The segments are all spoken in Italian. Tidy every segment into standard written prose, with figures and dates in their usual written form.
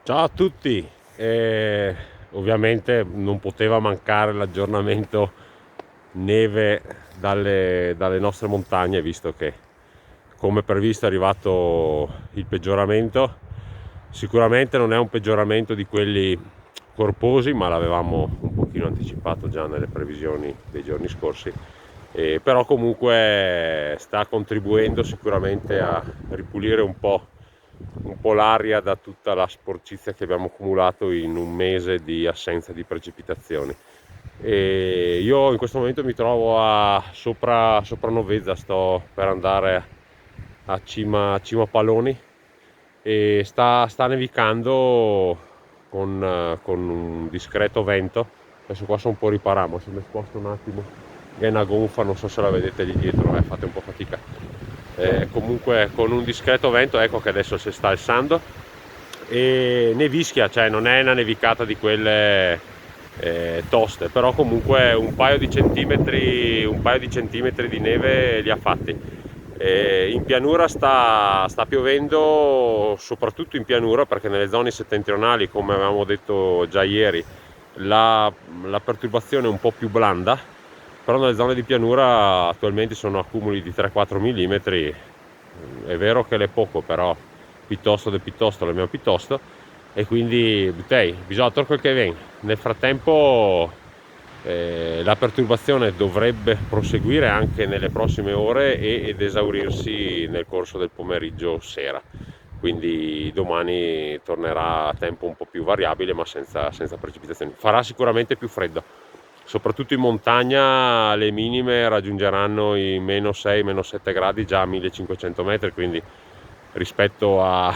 Ciao a tutti. Ovviamente non poteva mancare l'aggiornamento neve dalle nostre montagne, visto che come previsto è arrivato il peggioramento. Sicuramente non è un peggioramento di quelli corposi, ma l'avevamo un pochino anticipato già nelle previsioni dei giorni scorsi. Però comunque sta contribuendo sicuramente a ripulire un po' l'aria da tutta la sporcizia che abbiamo accumulato in un mese di assenza di precipitazioni. E io in questo momento mi trovo sopra Novezza, sto per andare a cima Paloni e sta nevicando con un discreto vento. Adesso qua sono un po' riparamo, se mi sposto un attimo, è una gonfa, non so se la vedete lì dietro, fate un po' fatica. Comunque con un discreto vento, ecco che adesso si sta alzando e nevischia, cioè non è una nevicata di quelle toste, però comunque un paio di centimetri di neve li ha fatti. In pianura sta piovendo, soprattutto in pianura, perché nelle zone settentrionali, come avevamo detto già ieri, la perturbazione è un po' più blanda, però nelle zone di pianura attualmente sono accumuli di 3-4 mm. È vero che è poco, però piuttosto del piuttosto l'abbiamo piuttosto, e quindi buttei, bisogna trovare quel che viene. Nel frattempo la perturbazione dovrebbe proseguire anche nelle prossime ore ed esaurirsi nel corso del pomeriggio sera, quindi domani tornerà a tempo un po' più variabile ma senza precipitazioni. Farà sicuramente più freddo, soprattutto in montagna le minime raggiungeranno i meno 6, meno 7 gradi già a 1500 metri, quindi rispetto a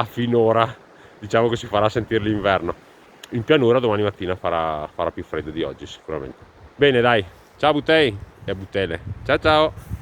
finora diciamo che si farà sentire l'inverno. In pianura domani mattina farà più freddo di oggi sicuramente. Bene, dai, ciao Butei e a Butele, ciao ciao.